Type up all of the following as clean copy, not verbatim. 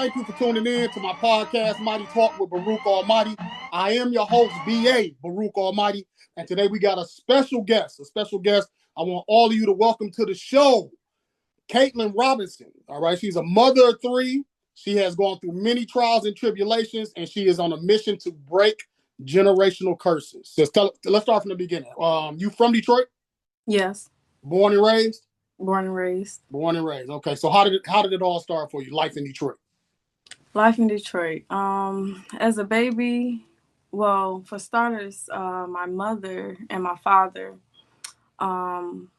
thank you for tuning in to my podcast, Mighty Talk with BARUK Almighty. I am your host, B.A. BARUK Almighty, and today we got a special guest. I want all of you to welcome to the show, Katelyn Robinson. All right, she's a mother of three. She has gone through many trials and tribulations, and she is on a mission to break generational curses. Let's start from the beginning. You from Detroit? Yes. Born and raised? Born and raised. Born and raised. Okay, so how did it all start for you? Life in Detroit. Life in Detroit. As a baby, well, for starters, my mother and my father, once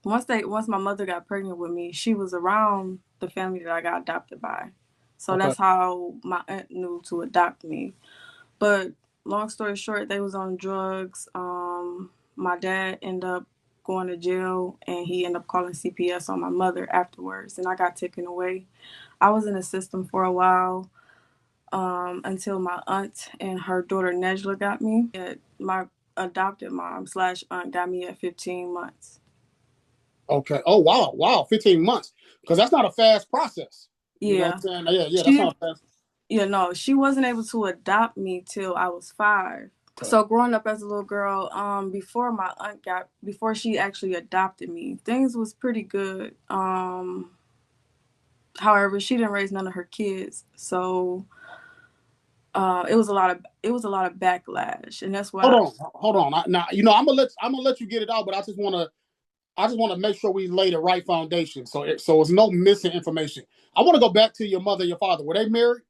my mother got pregnant with me, she was around the family that I got adopted by. So Okay. That's how my aunt knew to adopt me. But long story short, they was on drugs. My dad ended up going to jail, and he ended up calling CPS on my mother afterwards, and I got taken away. I was in the system for a while until my aunt and her daughter Nejla got me. My adopted mom / aunt got me at 15 months. Okay. Oh, wow. 15 months. Because that's not a fast process. Yeah. You know what I'm saying? Yeah, that's not a fast. Yeah, no, she wasn't able to adopt me till I was 5. Okay. So growing up as a little girl, before she actually adopted me, things was pretty good. However, she didn't raise none of her kids, so it was a lot of backlash, and that's why. Hold on. Now, I'm gonna let you get it out, but I just want to make sure we lay the right foundation, so it's no missing information. I want to go back to your mother and your father. Were they married?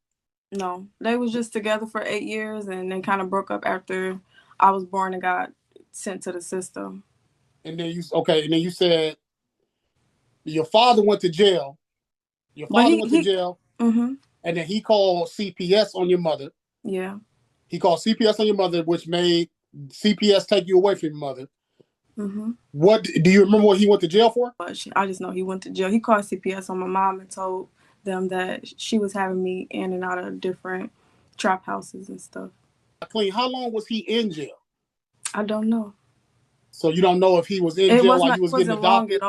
No, they was just together for 8 years, and then kind of broke up after I was born and got sent to the system. And then you said your father went to jail. Mm-hmm. And then he called CPS on your mother. Yeah. He called CPS on your mother, which made CPS take you away from your mother. Mm-hmm. What do you remember what he went to jail for? I just know he went to jail. He called CPS on my mom and told them that she was having me in and out of different trap houses and stuff. Clean. How long was he in jail? I don't know. So you don't know if he was in jail while you was getting adopted?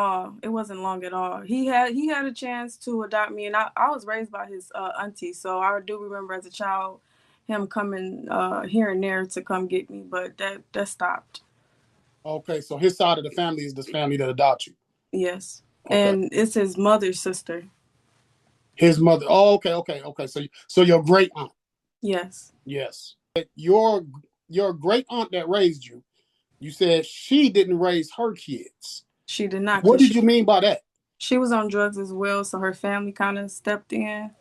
It wasn't long at all. He had a chance to adopt me, and I was raised by his auntie, so I do remember as a child him coming here and there to come get me, but that stopped. Okay, so his side of the family is this family that adopted you? Yes. Okay. And it's his mother's sister. His mother. Oh, okay. So your great aunt. Yes. Your great aunt that raised you, you said she didn't raise her kids. She did not. What did you mean by that? She was on drugs as well, so her family kind of stepped in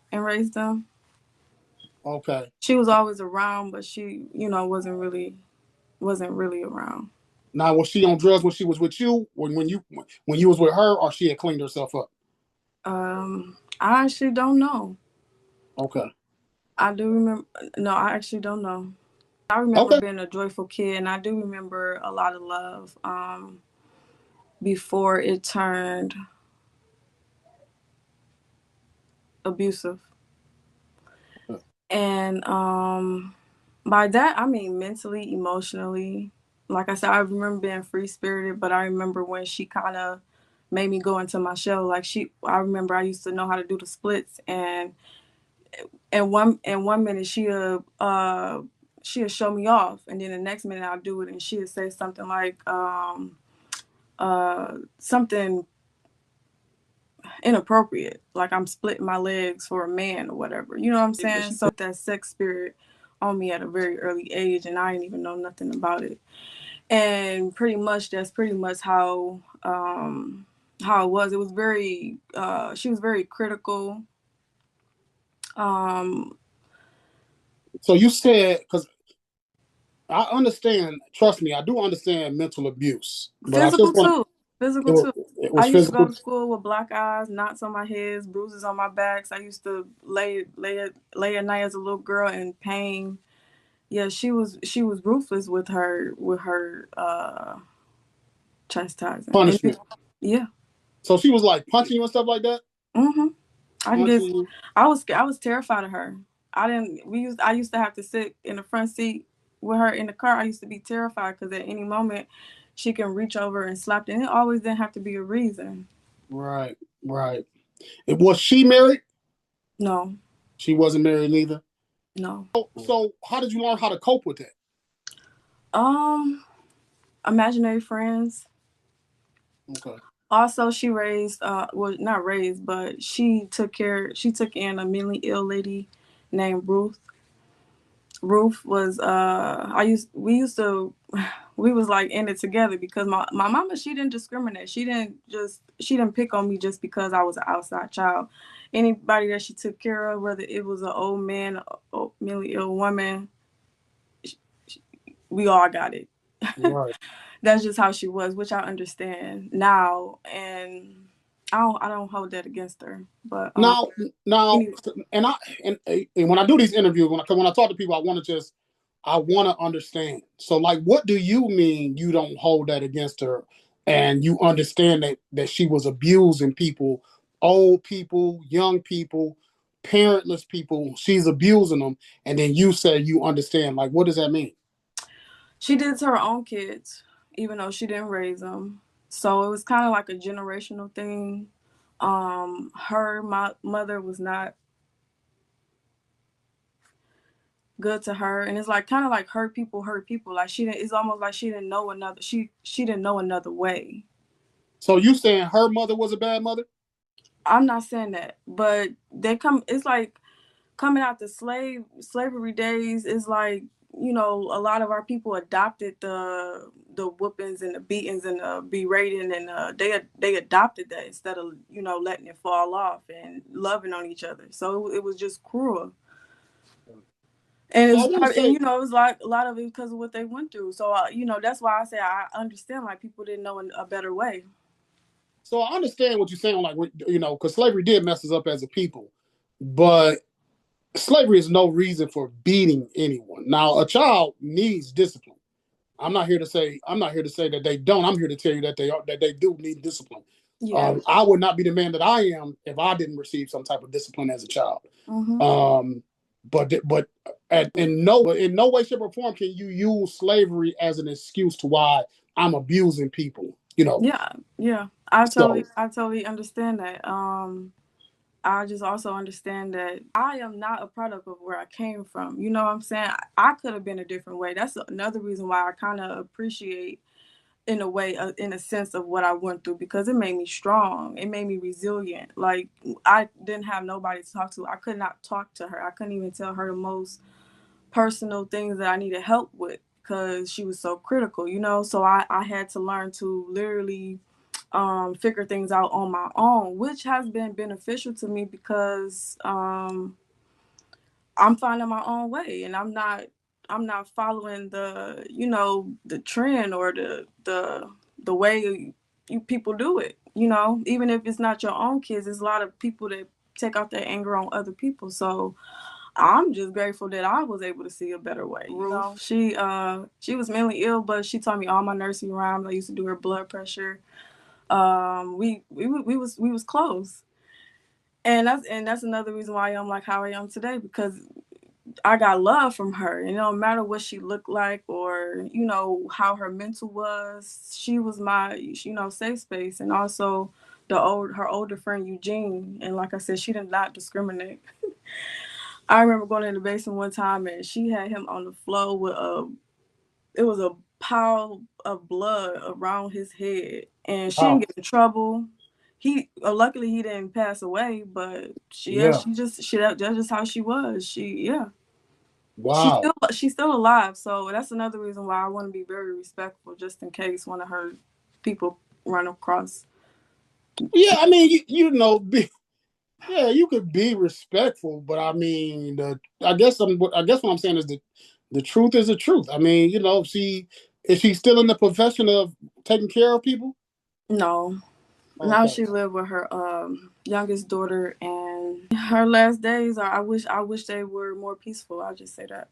and raised them. Okay. She was always around, but she, wasn't really around. Now, was she on drugs when she was with you, or when you was with her, or she had cleaned herself up? I actually don't know. Okay. I do remember. No, I actually don't know. I remember being a joyful kid, and I do remember a lot of love before it turned abusive. Okay. And by that, I mean mentally, emotionally. Like I said, I remember being free-spirited, but I remember when she kind of made me go into my shell. I remember I used to know how to do the splits, and one minute she'll show me off, and then the next minute I'll do it, and she'll say something like something inappropriate, like I'm splitting my legs for a man or whatever. You know what I'm saying? So that sex spirit on me at a very early age, and I didn't even know nothing about it. And that's pretty much how it was. It was very she was very critical. So you said, because I understand, trust me, I do understand mental abuse. Physical too. It was I used physical. to go to school with black eyes, knots on my head, bruises on my backs. I used to lay at night as a little girl in pain. Yeah, she was ruthless with her chastising. Punishment. Yeah. So she was like punching you and stuff like that? Mm-hmm. I was terrified of her. I used to have to sit in the front seat with her in the car. I used to be terrified because at any moment she can reach over and slap it. And it always didn't have to be a reason. Right. Was she married? No. She wasn't married neither? No. So how did you learn how to cope with that? Imaginary friends. Okay. Also, she raised, well, not raised, but she took in a mentally ill lady named Ruth. Ruth was, we was like in it together because my mama, she didn't discriminate. She didn't pick on me just because I was an outside child. Anybody that she took care of, whether it was an old man, a mentally ill woman, we all got it. Right. That's just how she was, which I understand now, and I don't hold that against her. But Now, now, anyway, and I and when I do these interviews, when I talk to people, I want to understand. So, like, what do you mean you don't hold that against her, and you understand that she was abusing people, old people, young people, parentless people. She's abusing them, and then you say you understand. Like, what does that mean? she did to her own kids, even though she didn't raise them. So it was kind of like a generational thing. My mother was not good to her, and it's like kind of like hurt people hurt people. Like she didn't. It's almost like she didn't know another. She didn't know another way. So you saying her mother was a bad mother? I'm not saying that, but they come. It's like coming out the slavery days is like, a lot of our people adopted the whoopings and the beatings and the berating, and they adopted that instead of letting it fall off and loving on each other. So it was just cruel. And So I want to say, it was like a lot of it because of what they went through. So that's why I say I understand, like, people didn't know a better way. so I understand what you're saying, like, because slavery did mess us up as a people, but slavery is no reason for beating anyone. Now, a child needs discipline. I'm not here to say that they don't. I'm here to tell you that they do need discipline. Yeah. I would not be the man that I am if I didn't receive some type of discipline as a child. Mm-hmm. But in no way, shape, or form can you use slavery as an excuse to why I'm abusing people. Yeah. So I totally understand that. I just also understand that I am not a product of where I came from. You know what I'm saying? I could have been a different way. That's another reason why I kind of appreciate, in a way, in a sense, of what I went through, because it made me strong. It made me resilient. Like, I didn't have nobody to talk to. I could not talk to her. I couldn't even tell her the most personal things that I needed help with because she was so critical, So I had to learn to literally figure things out on my own, which has been beneficial to me because I'm finding my own way, and I'm not following the trend or the way you people do it. Even if it's not your own kids, there's a lot of people that take out their anger on other people. So I'm just grateful that I was able to see a better way. Ruth, she was mentally ill, but she taught me all my nursing rhymes. I used to do her blood pressure. We was close, and that's another reason why I'm like how I am today, because I got love from her. No matter what she looked like or how her mental was, she was my safe space. And also her older friend Eugene, and like I said, she did not discriminate. I remember going in the basement one time and she had him on the floor with it was a pile of blood around his head, and she didn't wow, get in trouble. He luckily he didn't pass away, but yeah, that's just how she was. wow. She's still alive, so that's another reason why I want to be very respectful, just in case one of her people run across. Yeah, I mean, yeah, you could be respectful, but I mean, I guess what I'm saying is that the truth is the truth. I mean, is she still in the profession of taking care of people? No, now Okay. she lived with her youngest daughter, and her last days are. I wish they were more peaceful. I'll just say that.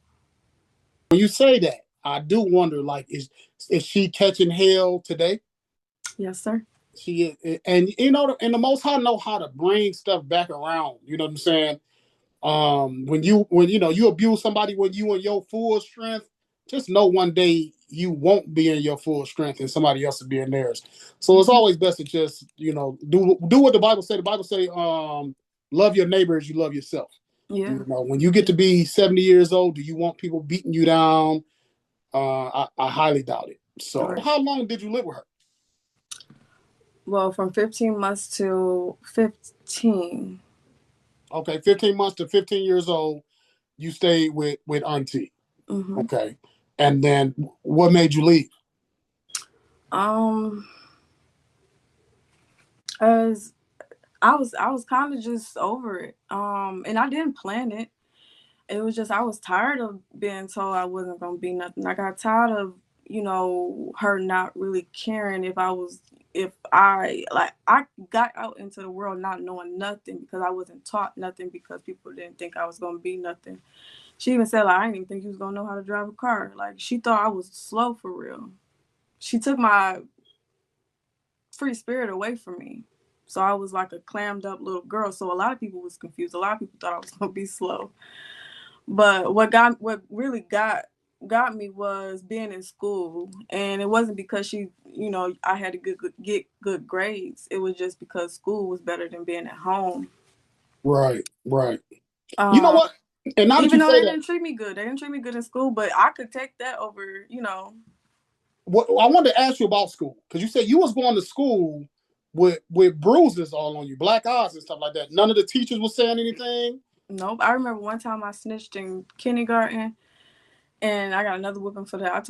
When you say that, I do wonder, like, is she catching hell today? Yes, sir. She and and the Most High know how to bring stuff back around. You know what I'm saying? When you abuse somebody when you in your full strength, just know one day you won't be in your full strength and somebody else will be in theirs. So it's always best to just do what the Bible say. The Bible say, love your neighbor as you love yourself. Yeah. You know, when you get to be 70 years old, do you want people beating you down? I highly doubt it. So, Right. how long did you live with her? Well, from 15 months to 15. Okay, 15 months to 15 years old, you stayed with Auntie. Mm-hmm. Okay, and then what made you leave? Um, as I was kind of just over it. And I didn't plan it. It was just I was tired of being told I wasn't gonna be nothing. I got tired of, her not really caring if I like I got out into the world not knowing nothing because I wasn't taught nothing because people didn't think I was gonna be nothing. She even said like I didn't even think you was gonna know how to drive a car. Like she thought I was slow for real. She took my free spirit away from me. So I was like a clammed up little girl. So a lot of people was confused. A lot of people thought I was gonna be slow. But what really got me was being in school, and it wasn't because I had to get good grades. It was just because school was better than being at home. Right, right. You know Um, what? And now that Even you though say they that, didn't treat me good, they didn't treat me good in school, but I could take that over. what I wanted to ask you about school because you said you was going to school with bruises all on you, black eyes and stuff like that. None of the teachers was saying anything. Nope. I remember one time I snitched in kindergarten, and I got another whipping for that.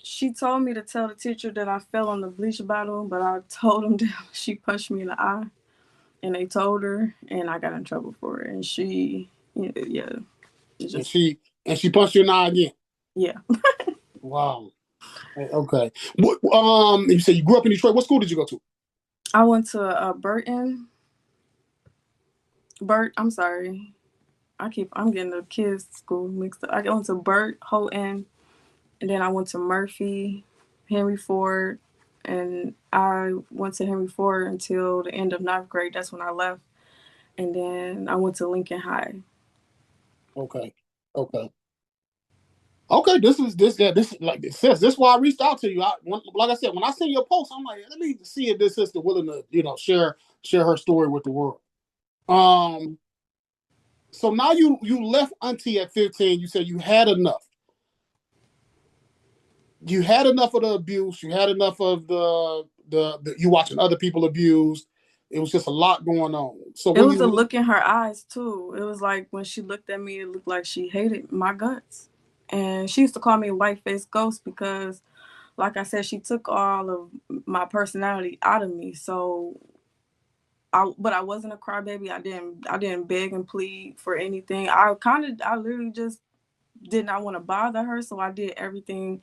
She told me to tell the teacher that I fell on the bleach bottle, but I told him that she punched me in the eye. And they told her, and I got in trouble for it. And she, yeah, it And just, she punched you in the eye again. yeah. Wow. Okay. You said you grew up in Detroit. What school did you go to? I went to I'm sorry. I'm getting the kids' school mixed up. I went to Burt, Houghton, and then I went to Murphy, Henry Ford, and I went to Henry Ford until the end of ninth grade. That's when I left. And then I went to Lincoln High. Okay. Okay. Okay, this is like this says. This is why I reached out to you. Like I said, when I seen your post, I'm like, let me see if this sister willing to, share her story with the world. Um, so now you left Auntie at 15. You said you had enough. You had enough of the abuse. You had enough of the you watching other people abused. It was just a lot going on. So It when was the you look in her eyes too. It was like when she looked at me, it looked like she hated my guts. And she used to call me a white faced ghost because, like I said, she took all of my personality out of me. So, but I wasn't a crybaby. I didn't beg and plead for anything. I literally just did not want to bother her. So I did everything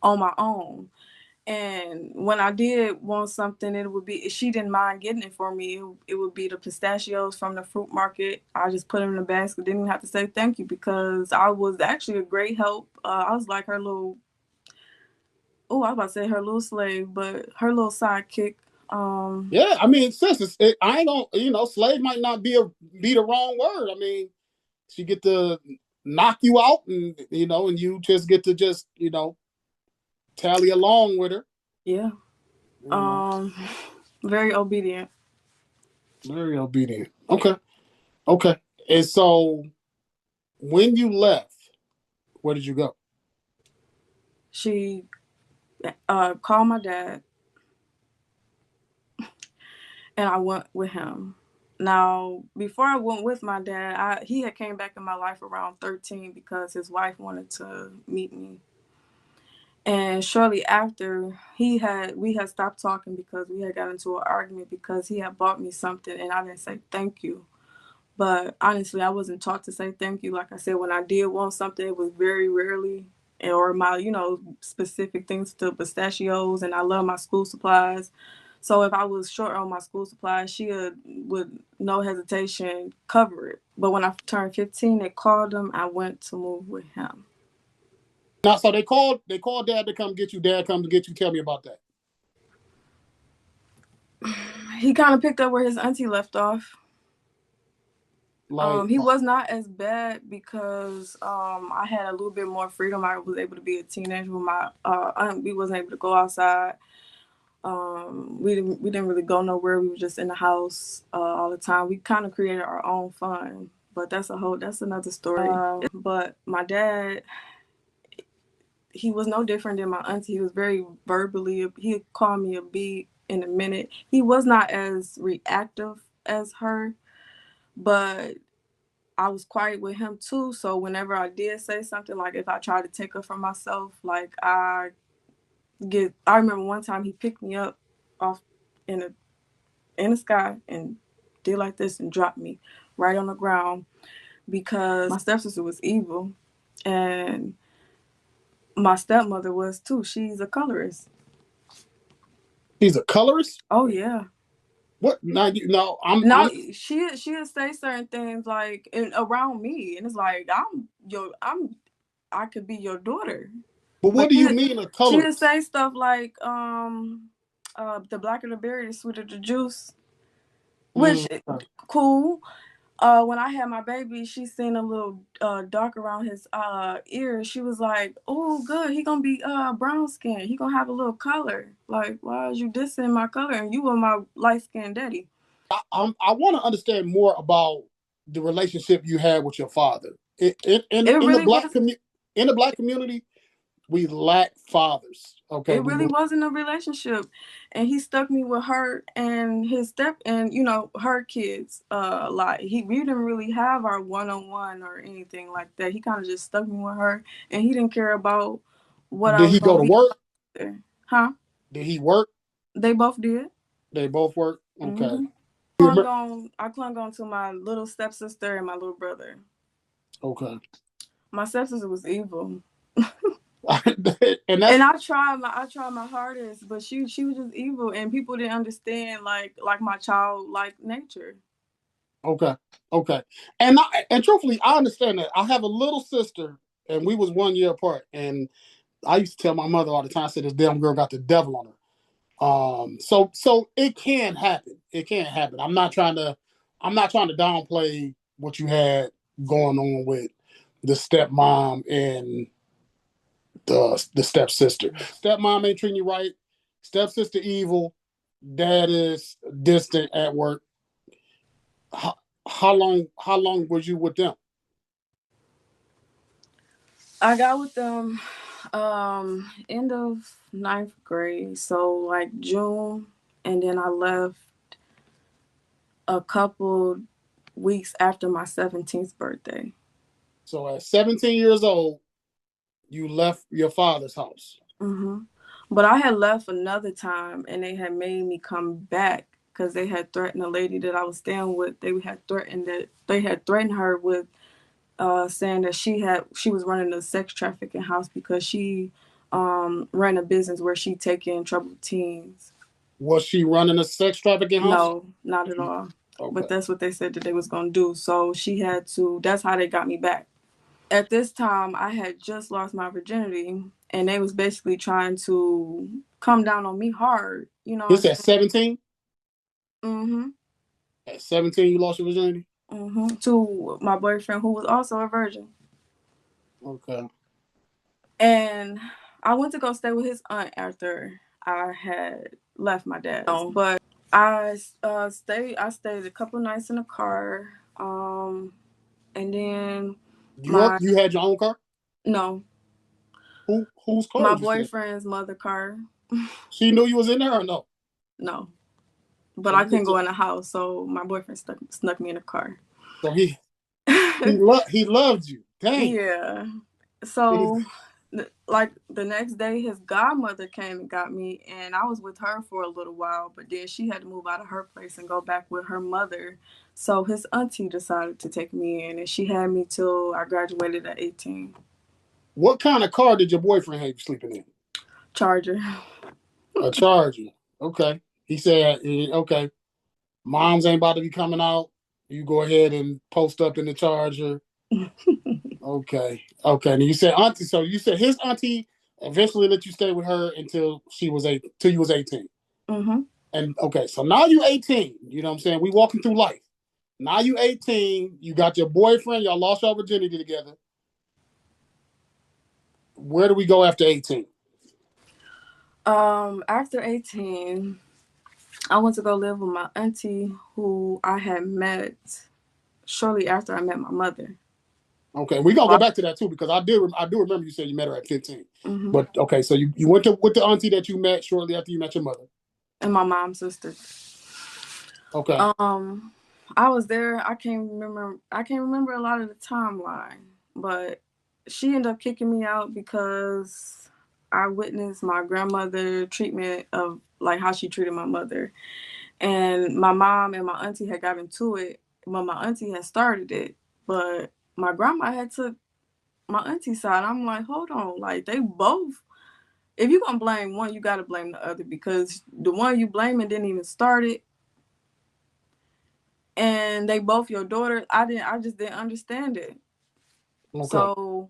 on my own. And when I did want something, it would be, she didn't mind getting it for me. It would be the pistachios from the fruit market. I just put them in the basket. Didn't even have to say thank you because I was actually a great help. I was like her little, I was about to say her little slave, but her little sidekick. Yeah, I mean, sis, I ain't gonna, slave might not be the wrong word. I mean, she get to knock you out, and you just get to tally along with her. Yeah. You know, Very obedient. very obedient. Okay, okay. And so when you left, where did you go? She called my dad, and I went with him. Now, before I went with my dad, he had came back in my life around 13 because his wife wanted to meet me. And shortly after, we had stopped talking because we had got into an argument because he had bought me something and I didn't say thank you. But honestly, I wasn't taught to say thank you. Like I said, when I did want something, it was very rarely, or my, specific things to pistachios, and I love my school supplies. So if I was short on my school supplies, she would no hesitation cover it. But when I turned 15, they called him. I went to move with him. Now, so they called dad to come get you. Dad comes to get you. Tell me about that. He kind of picked up where his auntie left off. Like, He was not as bad because I had a little bit more freedom. I was able to be a teenager with my aunt. We wasn't able to go outside. We didn't really go nowhere. We were just in the house all the time. We kind of created our own fun, but that's another story. But my dad, he was no different than my auntie. He was very verbally. He'd call me a B in a minute. He was not as reactive as her, but I was quiet with him too. So whenever I did say something, like if I tried to take her from myself, like I remember one time he picked me up off in the sky and did like this and dropped me right on the ground because my stepsister was evil and my stepmother was too. She's a colorist. She's a colorist? Oh yeah. What? Now she'll say certain things like around me, and it's like I could be your daughter. But what do you mean a colorist? She'll say stuff like the blacker the berry, the sweeter the juice, which cool. When I had my baby, she seen a little dark around his ears. She was like, "Oh, good. He gonna be brown skin. He gonna have a little color." Like, why is you dissing my color and you were my light skinned daddy? I want to understand more about the relationship you had with your father. In the black community, we lack fathers. Okay, it really wasn't a relationship, and he stuck me with her and his her kids a lot. We didn't really have our one-on-one or anything like that. He kind of just stuck me with her, and he didn't care about what did he go to work? Huh? Did he work? They both did. They both worked. Okay. Mm-hmm. I clung on to my little stepsister and my little brother. Okay. My stepsister was evil. and I tried my hardest, but she was just evil, and people didn't understand like my childlike nature. Okay. And truthfully, I understand that. I have a little sister, and we was 1 year apart. And I used to tell my mother all the time, I said, "This damn girl got the devil on her." So it can happen. It can happen. I'm not trying to downplay what you had going on with the stepmom and the stepsister. Stepmom ain't treating you right. Stepsister evil. Dad is distant at work. How long was you with them? I got with them end of 9th grade, so like June, and then I left a couple weeks after my 17th birthday. So at 17 years old, you left your father's house. Mm-hmm. But I had left another time, and they had made me come back because they had threatened a lady that I was staying with. They had threatened her with saying that she was running a sex trafficking house because she ran a business where she taking troubled teens. Was she running a sex trafficking house? No, not at all. Okay. But that's what they said that they was gonna do. So she had to. That's how they got me back. At this time, I had just lost my virginity, and they was basically trying to come down on me hard. This at 17? Mm-hmm. At 17, you lost your virginity? Mm-hmm. To my boyfriend, who was also a virgin. Okay. And I went to go stay with his aunt after I had left my dad. But I stayed a couple nights in the car. And then you had your own car? No. Whose car? My boyfriend's mother car. She knew you was in there or no? No. But I couldn't go in the house, so my boyfriend snuck me in the car. So he loved you. Dang. Yeah. So like the next day, his godmother came and got me, and I was with her for a little while, but then she had to move out of her place and go back with her mother. So his auntie decided to take me in, and she had me till I graduated at 18. What kind of car did your boyfriend have you sleeping in? Charger. A Charger. Okay. He said, okay, moms ain't about to be coming out. You go ahead and post up in the Charger. Okay. And you said auntie. So you said his auntie eventually let you stay with her until you was 18. Mm-hmm. And okay, so now you 18. You know what I'm saying? We walking through life. Now you 18. You got your boyfriend. Y'all lost your virginity together. Where do we go after 18? After 18, I went to go live with my auntie, who I had met shortly after I met my mother. Okay, we're gonna go back to that too because I do remember you said you met her at 15. Mm-hmm. But okay, so you went to with the auntie that you met shortly after you met your mother. And my mom's sister. Okay. I was there. I can't remember a lot of the timeline, but she ended up kicking me out because I witnessed my grandmother treatment of like how she treated my mother. And my mom and my auntie had got into it. Well, my auntie had started it, but my grandma had took my auntie's side. I'm like, hold on, like they both. If you're gonna blame one, you gotta blame the other because the one you blaming didn't even start it, and they both your daughters. I just didn't understand it. Okay. So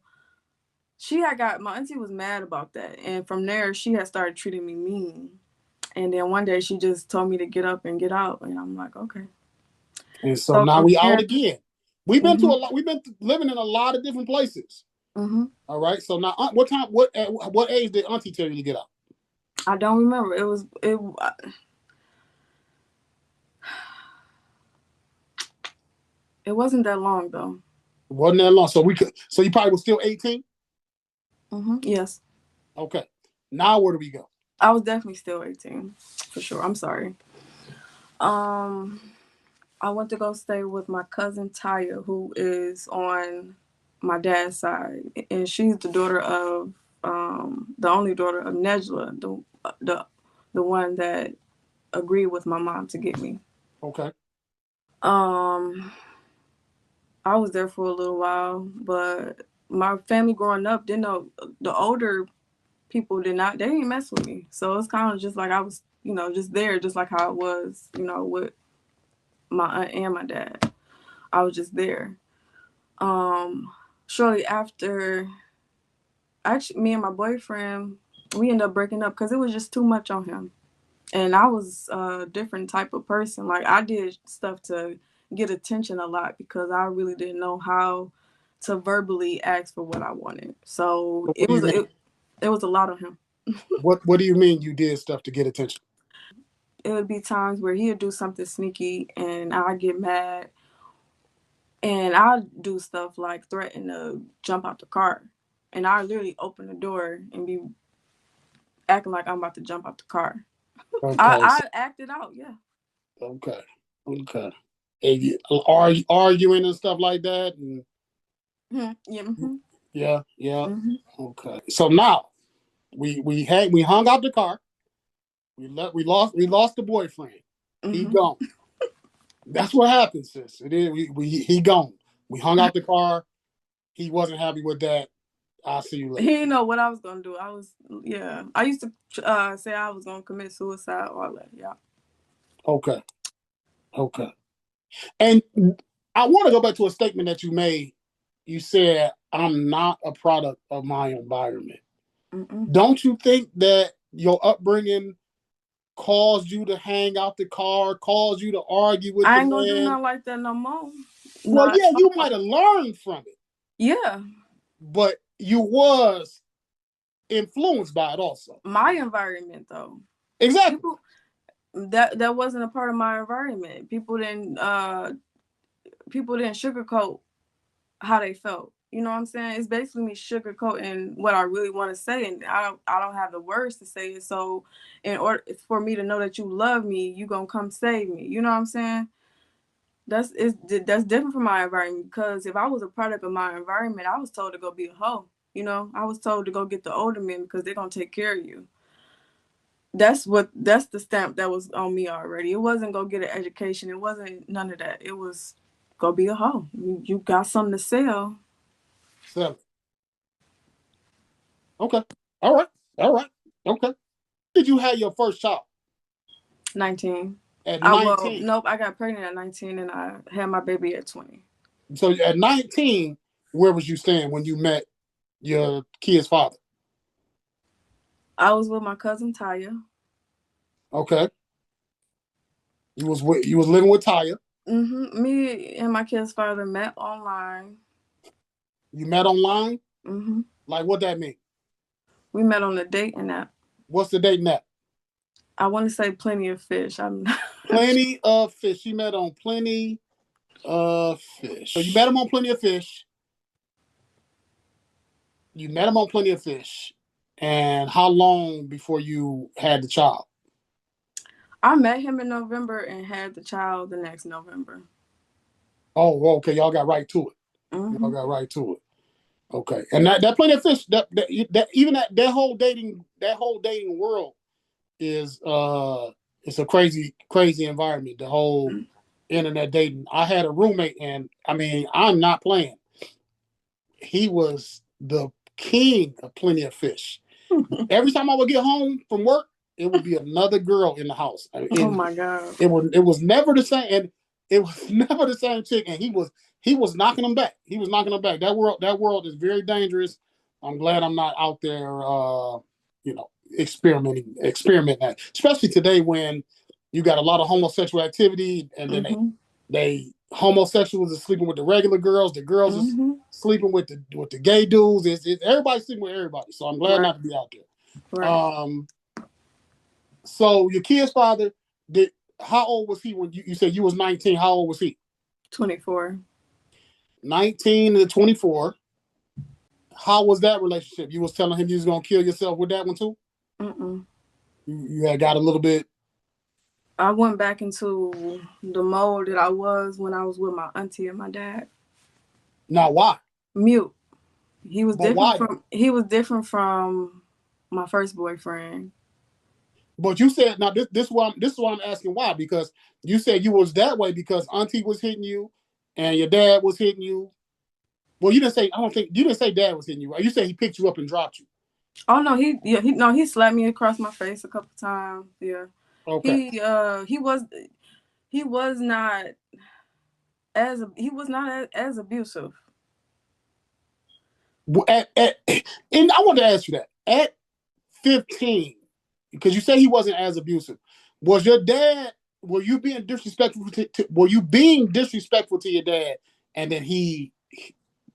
she had got my auntie was mad about that, and from there she had started treating me mean. And then one day she just told me to get up and get out, and I'm like, okay. And so So now from we there, out again. We've been to mm-hmm, a lot. We've been living in a lot of different places. mm-hmm. All right. So now, what time? What age did Auntie tell you to get out? I don't remember. It wasn't that long though. It wasn't that long. So we could. So you probably was still 18. Mm-hmm. Yes, Okay. Now where do we go? I was definitely still 18 for sure. I'm sorry. Um, I went to go stay with my cousin Taya, who is on my dad's side, and she's the daughter of the only daughter of Nejla, the one that agreed with my mom to get me. Okay. Um, I was there for a little while, but my family growing up didn't know the older people did not they didn't mess with me. So it's kind of just like I was, just there, just like how it was, with my aunt and my dad. I was just there. Um, Shortly after, actually, me and my boyfriend, we ended up breaking up because it was just too much on him. And I was a different type of person. Like I did stuff to get attention a lot because I really didn't know how to verbally ask for what I wanted. So What do you mean? it was a lot on him. What do you mean you did stuff to get attention? It would be times where he'd do something sneaky and I'd get mad and I'd do stuff like threaten to jump out the car. And I literally open the door and be acting like I'm about to jump out the car. Okay. So, I acted out, yeah. okay. Okay. And arguing and stuff like that. And Mm-hmm. Yeah. Mm-hmm. yeah. Yeah. Mm-hmm. Okay. So now we hung out the car. We lost the boyfriend. He Mm-hmm. gone. That's what happens, sis. It is he gone. We hung out the car. He wasn't happy with that. I'll see you He later. didn't know what I was gonna do. I used to say I was gonna commit suicide, all that. Yeah. Okay. Okay. And I want to go back to a statement that you made. You said, I'm not a product of my environment. Mm-mm. Don't you think that your upbringing caused you to hang out the car, caused you to argue with I the ain't gonna do man? nothing like that no more. Well, Not yeah, at you all. might have learned from it, Yeah, but you was influenced by it also. my environment though. Exactly. People that wasn't a part of my environment. People didn't sugarcoat how they felt. You know what I'm saying? It's basically me sugarcoating what I really want to say, and I don't have the words to say it. So, in order for me to know that you love me, you gonna come save me. You know what I'm saying? That's different from my environment because if I was a product of my environment, I was told to go be a hoe. I was told to go get the older men because they're gonna take care of you. That's the stamp that was on me already. It wasn't go get an education. It wasn't none of that. It was go be a hoe. You got something to sell. 7. Okay. All right. All right. Okay. Did you have your first child 19. at Well, 19? nope. I got pregnant at 19 and I had my baby at 20. So at 19, where was you staying when you met your kid's father? I was with my cousin Taya. Okay. You was living with Taya. Me and my kid's father met online. You met online? hmm Like what that mean? We met on a dating app. What's the dating app? I want to say Plenty of Fish. I'm not Plenty of Fish. She met on Plenty of Fish. So you met him on Plenty of Fish. You met him on Plenty of Fish. And how long before you had the child? I met him in November and had the child the next November. Oh, okay. Y'all got right to it. Mm-hmm. Y'all got right to it. Okay. And that Plenty of Fish, that even that whole dating world is it's a crazy environment. The whole internet dating. I had a roommate, and I mean, I'm not playing. He was the king of Plenty of Fish. Every time I would get home from work, it would be another girl in the house. Oh my God! It was never the same, and it was never the same chick. And he was knocking them back. He was knocking them back. That world is very dangerous. I'm glad I'm not out there, experimenting that. Especially today when you got a lot of homosexual activity, and then they homosexuals are sleeping with the regular girls. The girls are sleeping with the gay dudes. It's everybody's sleeping with everybody. So I'm glad not to be out there. Right. So your kid's father how old was he when you said you was 19? How old was he? 24. 19 to 24. How was that relationship? You was telling him you was gonna kill yourself with that one too? You had got a little bit. I went back into the mode that I was when I was with my auntie and my dad. Now why? Mute. He was different from my first boyfriend. But you said now this is why I'm asking why, because you said you was that way because auntie was hitting you and your dad was hitting you. Well, you didn't say dad was hitting you, right? You said he picked you up and dropped you. Oh no, he slapped me across my face a couple times. Yeah. Okay. He was not as abusive. And I want to ask you that at 15, because you say he wasn't as abusive. Was your dad? Were you being disrespectful to your dad, and then he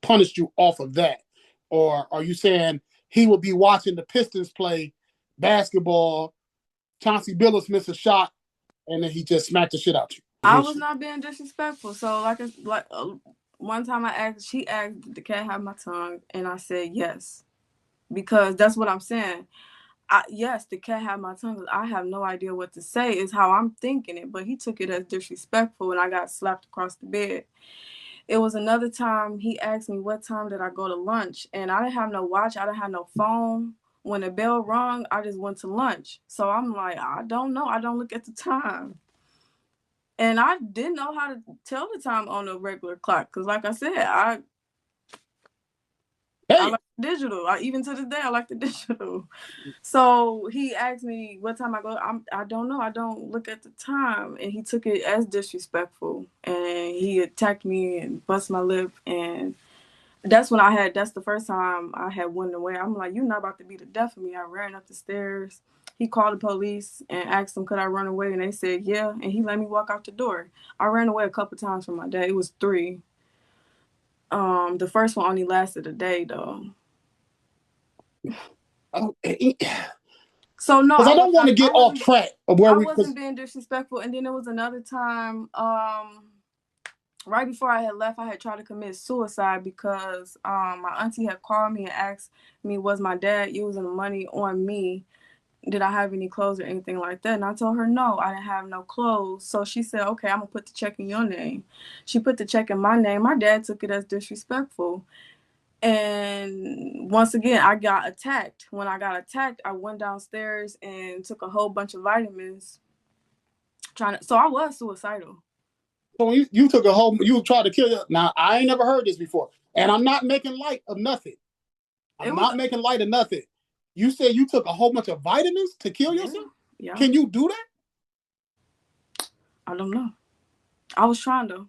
punished you off of that, or are you saying he would be watching the Pistons play basketball, Chauncey Billups miss a shot, and then he just smacked the shit out you? I was not being disrespectful. So one time she asked, did the cat have my tongue? And I said yes, because that's what I'm saying. Yes, the cat had my tongue. I have no idea what to say is how I'm thinking it, but he took it as disrespectful and I got slapped across the bed. It was another time he asked me what time did I go to lunch, and I didn't have no watch. I didn't have no phone. When the bell rung, I just went to lunch. So I'm like, I don't know. I don't look at the time. And I didn't know how to tell the time on a regular clock because, like I said, I like digital. Even to this day, I like the digital. So he asked me what time I go. I don't know. I don't look at the time. And he took it as disrespectful. And he attacked me and bust my lip. And that's the first time I had went away. I'm like, you're not about to be the death of me. I ran up the stairs. He called the police and asked them, could I run away? And they said, yeah. And he let me walk out the door. I ran away a couple times from my dad. It was 3. The first one only lasted a day, though. So no, because I don't want to get off track of where I wasn't being disrespectful. And then there was another time, right before I had left, I had tried to commit suicide because my auntie had called me and asked me, was my dad using money on me? Did I have any clothes or anything like that? And I told her, no, I didn't have no clothes. So she said, okay, I'm going to put the check in your name. She put the check in my name. My dad took it as disrespectful. And once again, I got attacked. When I got attacked, I went downstairs and took a whole bunch of vitamins. So I was suicidal. So you took you tried to kill yourself. Now, I ain't never heard this before. And I'm not making light of nothing. Making light of nothing. You said you took a whole bunch of vitamins to kill yourself? Yeah. Can you do that? I don't know. I was trying to.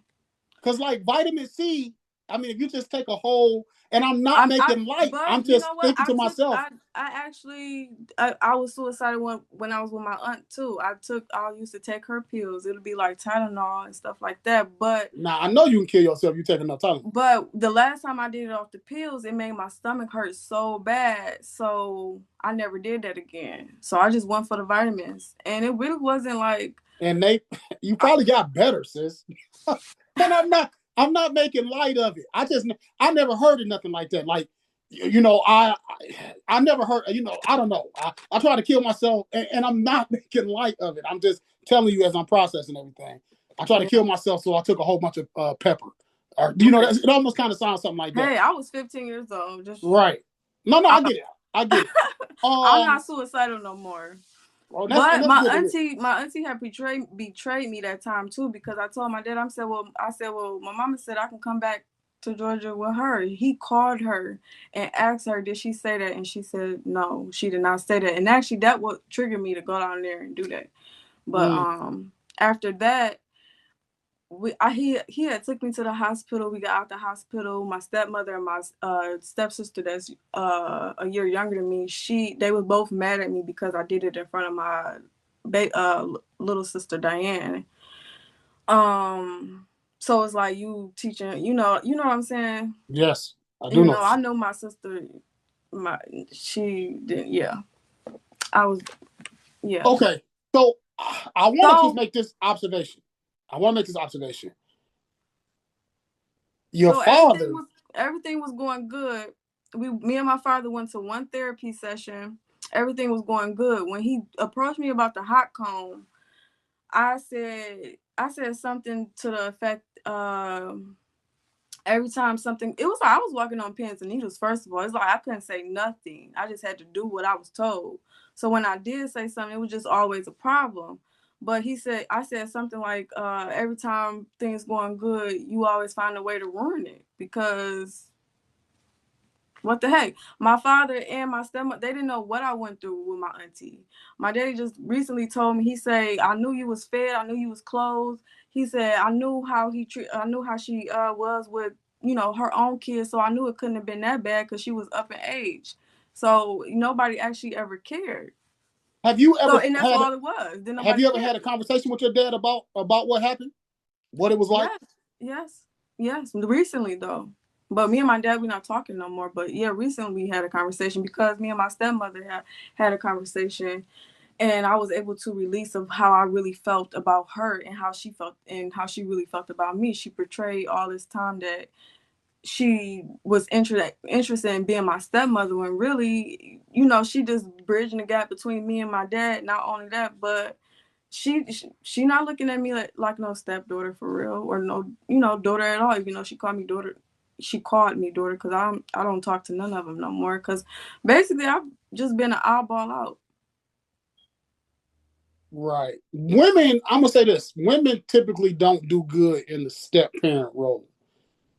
Because like vitamin C I mean, if you just take a whole, and I'm not making light, but I'm you just know what? thinking to myself. I was suicidal when I was with my aunt too. I used to take her pills. It'll be like Tylenol and stuff like that. But now I know you can kill yourself. You take enough Tylenol. But the last time I did it off the pills, it made my stomach hurt so bad. So I never did that again. So I just went for the vitamins, and it really wasn't like. And you probably got better, sis. And I'm not making light of it. I never heard of nothing like that. Like, you know, I never heard. You know, I don't know. I try to kill myself, and I'm not making light of it. I'm just telling you as I'm processing everything. I try to kill myself, so I took a whole bunch of pepper. Or, you know, it almost kind of sounds something like that. Hey, I was 15 years old. Right. No, I get it. I get it. I'm not suicidal no more. Well, but my auntie had betrayed me that time too, because I told my dad, I said, well, my mama said I can come back to Georgia with her. He called her and asked her, did she say that? And she said no, she did not say that. And actually, that what triggered me to go down there and do that. But after that, he had took me to the hospital. We got out the hospital. My stepmother and my stepsister, that's a year younger than me, they were both mad at me because I did it in front of my little sister Diane. So it's like you teaching, you know what I'm saying? Yes, I do know. I know my sister. She didn't. Yeah, I was. Yeah. Okay, so I want to just make this observation. Your father. Everything was going good. Me and my father went to one therapy session. Everything was going good. When he approached me about the hot comb, I said something to the effect, every time something, it was like I was walking on pins and needles. First of all, it's like I couldn't say nothing. I just had to do what I was told. So when I did say something, it was just always a problem. But I said something like, every time things going good, you always find a way to ruin it, because what the heck? My father and my stepmother, they didn't know what I went through with my auntie. My daddy just recently told me, he said, I knew you was fed, I knew you was clothed. He said, I knew how she was with, her own kids, so I knew it couldn't have been that bad because she was up in age. So nobody actually ever cared. Have you ever? And that's all it was. Have you ever had a conversation with your dad about what happened? What it was like? Yes. Recently though. But me and my dad, we're not talking no more. But yeah, recently we had a conversation because me and my stepmother had a conversation, and I was able to release of how I really felt about her and how she felt and how she really felt about me. She portrayed all this time that she was interested in being my stepmother, when really, she just bridging the gap between me and my dad. Not only that, but she not looking at me like no stepdaughter for real, or no, daughter at all. Even though she called me daughter because I don't talk to none of them no more, because basically I've just been an eyeball out. Right. Women, I'm gonna say this: women typically don't do good in the step parent role.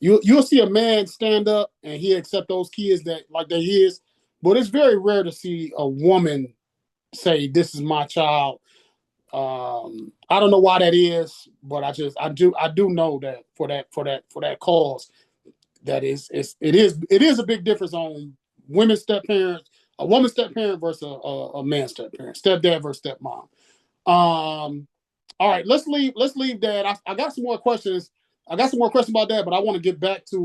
You'll see a man stand up and he accept those kids that like they is, but it's very rare to see a woman say, "This is my child." I don't know why that is, but I do know that for that cause, that it is a big difference on women's step parents, a woman's step parent versus a man's step parent, stepdad versus stepmom. All right, let's leave that. I got some more questions. I got some more questions about that, but I want to get back to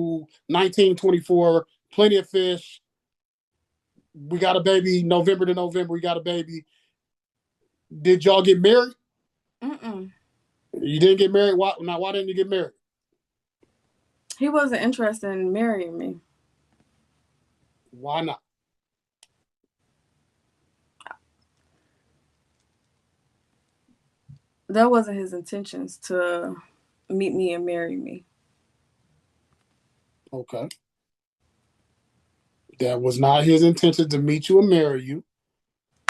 1924. Plenty of fish. We got a baby. November to November, we got a baby. Did y'all get married? Mm-mm. You didn't get married? Why didn't you get married? He wasn't interested in marrying me. Why not? That wasn't his intentions to meet me and marry me. Okay. That was not his intention to meet you and marry you.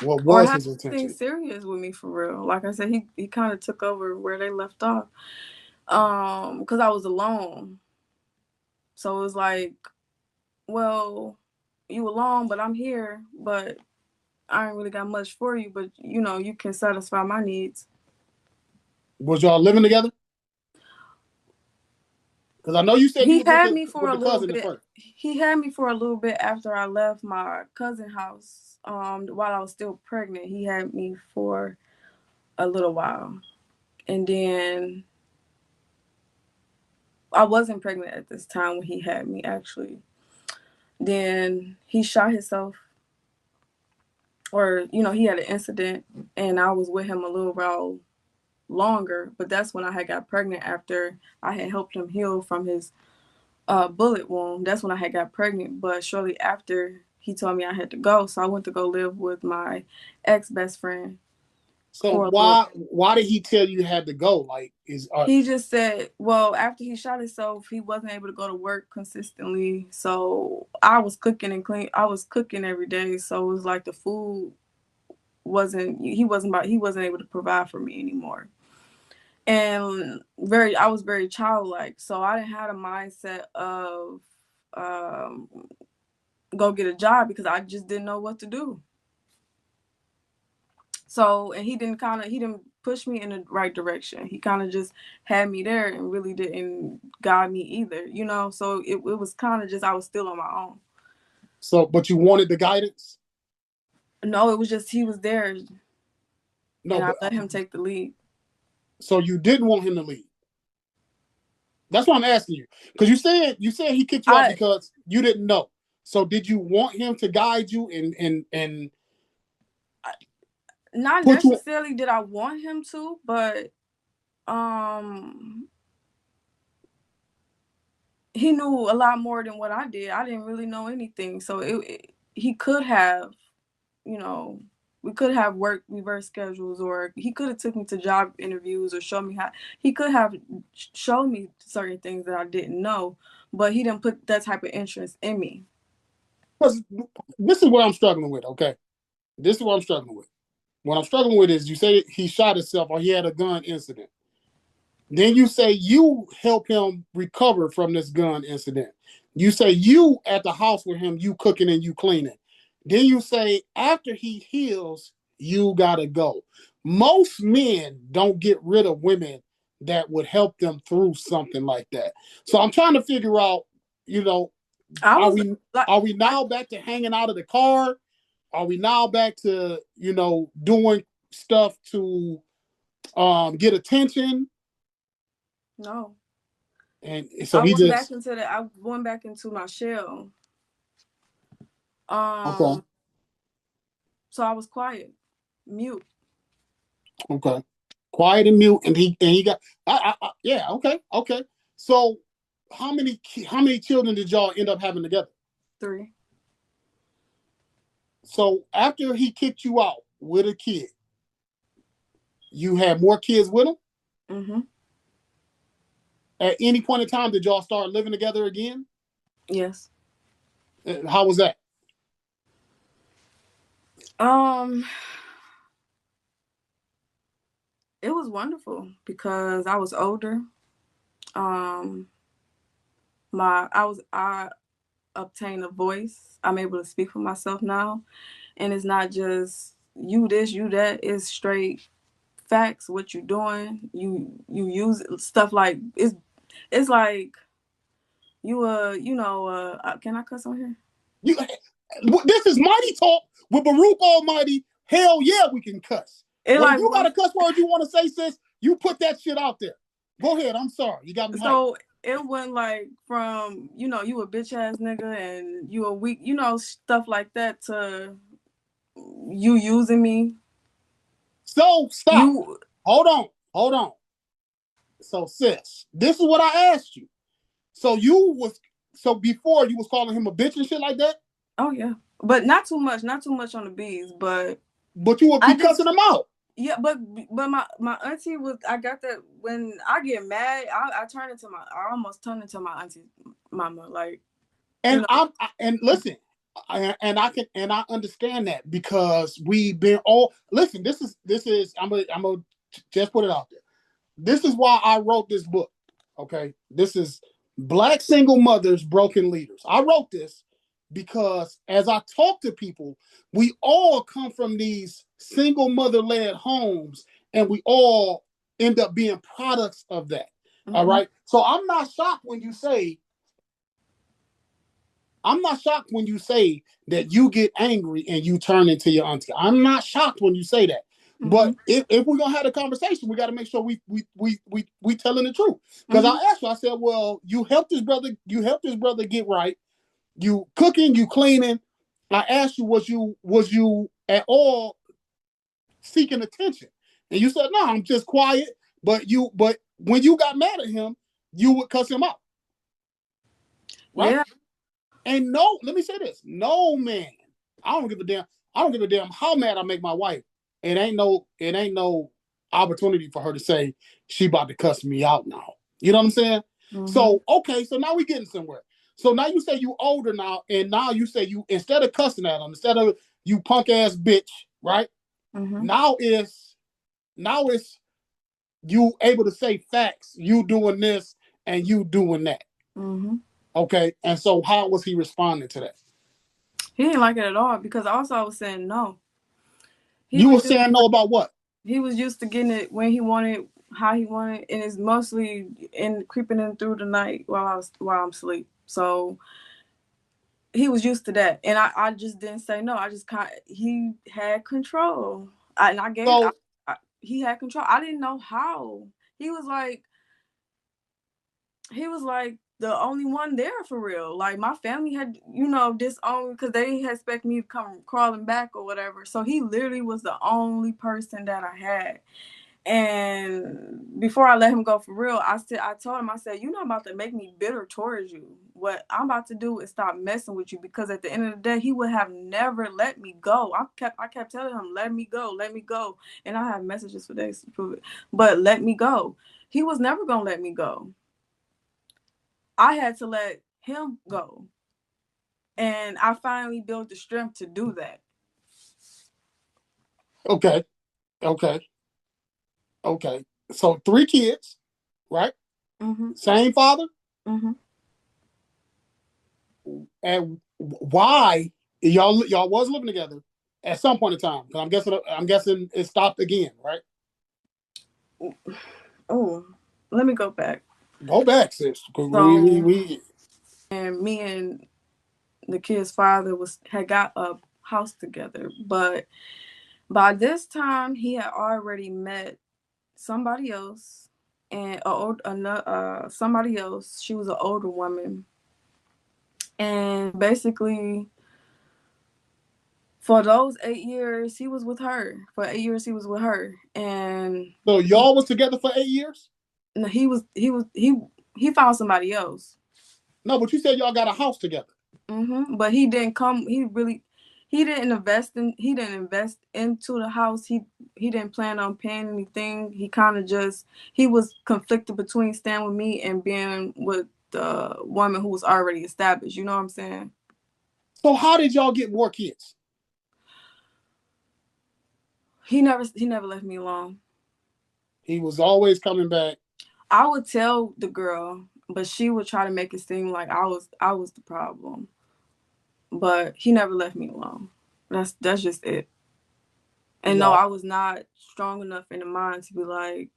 What was his intention? Anything serious with me for real? Like I said, he kind of took over where they left off. Because I was alone. So it was like, well, you alone, but I'm here, but I ain't really got much for you, but you can satisfy my needs. Was y'all living together? Because I know you said you He was had me for with a the little cousin at bit. first. He had me for a little bit after I left my cousin's house. While I was still pregnant, he had me for a little while, and then I wasn't pregnant at this time when he had me actually. Then he shot himself, or he had an incident, and I was with him a little while longer. But that's when I had got pregnant after I had helped him heal from his bullet wound. That's when I had got pregnant. But shortly after, he told me I had to go, so I went to go live with my ex best friend So for a little. why did he tell you had to go? Like, He just said, well, after he shot himself, he wasn't able to go to work consistently. So I was cooking and clean. I was cooking every day. So it was like the food he wasn't able to provide for me anymore. And I was very childlike. So I didn't have a mindset of go get a job because I just didn't know what to do. So, and he didn't push me in the right direction. He kind of just had me there and really didn't guide me either, So it was kind of just, I was still on my own. So, but you wanted the guidance? No, it was just, he was there. No, and but I let him take the lead. So you didn't want him to leave? That's what I'm asking you. Because you said he kicked you out because you didn't know. So did you want him to guide you and not necessarily did I want him to, but he knew a lot more than what I did. I didn't really know anything. So he could have, we could have worked reverse schedules, or he could have took me to job interviews or show me how. He could have showed me certain things that I didn't know, but he didn't put that type of interest in me. Because this is what I'm struggling with, okay? This is what I'm struggling with. What I'm struggling with is you say he shot himself or he had a gun incident. Then you say you help him recover from this gun incident. You say you at the house with him, you cooking and you cleaning. Then you say after he heals, you gotta go. Most men don't get rid of women that would help them through something like that. So I'm trying to figure out, are we now back to hanging out of the car? Are we now back to, doing stuff to get attention? No. And so I went back into my shell. Okay. So I was quiet, mute. Okay. Quiet and mute, and he got. Yeah. Okay. So, how many children did y'all end up having together? 3. So after he kicked you out with a kid, you had more kids with him. Mm-hmm. At any point in time, did y'all start living together again? Yes. How was that? It was wonderful because I was older. I obtained a voice. I'm able to speak for myself now, and it's not just you this, you that. It's straight facts. What you doing? You use stuff like it's like you can I cuss on here? This is Mighty Talk with BARUK Almighty. Hell yeah, we can cuss. But if you got a cuss word you want to say, sis, you put that shit out there. Go ahead. I'm sorry. You got me. So it went like from, you a bitch ass nigga and you a weak, stuff like that, to you using me. So stop. Hold on. So sis, this is what I asked you. So before you was calling him a bitch and shit like that? Oh yeah. But not too much on the B's, but you would be cussing them out. Yeah, but my auntie was, I got that when I get mad, I almost turn into my auntie mama, like. And listen, I understand that because we've been all listen. This is I'm gonna just put it out there. This is why I wrote this book. Okay, this is Black Single Mothers, Broken Leaders. I wrote this because as I talk to people, we all come from these single mother-led homes, and we all end up being products of that. All right. So I'm not shocked when you say that you get angry and you turn into your auntie. I'm not shocked when you say that. But if we're gonna have a conversation, we got to make sure we telling the truth. Because I asked you, I said, well, you helped this brother get right. You cooking, you cleaning. I asked you, was you at all seeking attention? And you said, no, I'm just quiet. But when you got mad at him, you would cuss him out. Right? Yeah. And no, let me say this. No man, I don't give a damn how mad I make my wife. It ain't no opportunity for her to say she about to cuss me out now. You know what I'm saying? So, okay, so now we getting somewhere. So now you say you older now, and now you say you, instead of cussing at him, instead of you punk ass bitch, right? Now it's you able to say facts, you doing this and you doing that. Okay, and so how was he responding to that? He didn't like it at all, because also I was saying no. You were saying no about what? He was used to getting it when he wanted, how he wanted, and it's mostly creeping in through the night while I'm asleep. So he was used to that, and I just didn't say no. I just he had control, and I gave. So, he had control. I didn't know how. He was like the only one there for real. Like, my family had, disowned, because they had expect me to come crawling back or whatever. So he literally was the only person that I had. And before I let him go for real, I told him, I said, you're not about to make me bitter towards you. What I'm about to do is stop messing with you, because at the end of the day, he would have never let me go. I kept telling him, let me go. And I have messages for days to prove it. But let me go. He was never going to let me go. I had to let him go. And I finally built the strength to do that. Okay. So 3 kids, right? Same father? And why y'all was living together at some point in time? Because I'm guessing it stopped again, right? Oh, let me go back. Go back, sis. So, and me and the kid's father had got a house together, but by this time he had already met somebody else, and somebody else. She was an older woman, and basically for those 8 years he was with her. And so y'all was together for 8 years? No, he found somebody else. No, but you said y'all got a house together. But he didn't come. He didn't invest into the house. He didn't plan on paying anything. He kind of he was conflicted between staying with me and being with the woman who was already established. You know what I'm saying? So how did y'all get more kids? He never left me alone. He was always coming back. I would tell the girl, but she would try to make it seem like I was the problem. But he never left me alone. That's just it. And no, I was not strong enough in the mind to be like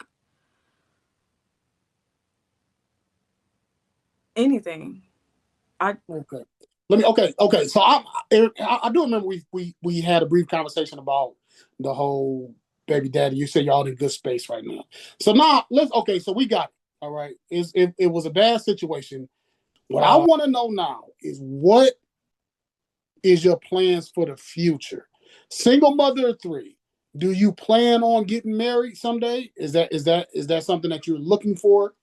anything. Okay. So I do remember we had a brief conversation about the whole baby daddy. You said y'all in good space right now. So now so we got it. All right. It was a bad situation. What I want to know now is, what is your plans for the future? Single mother of 3. Do you plan on getting married someday? Is that something that you're looking for?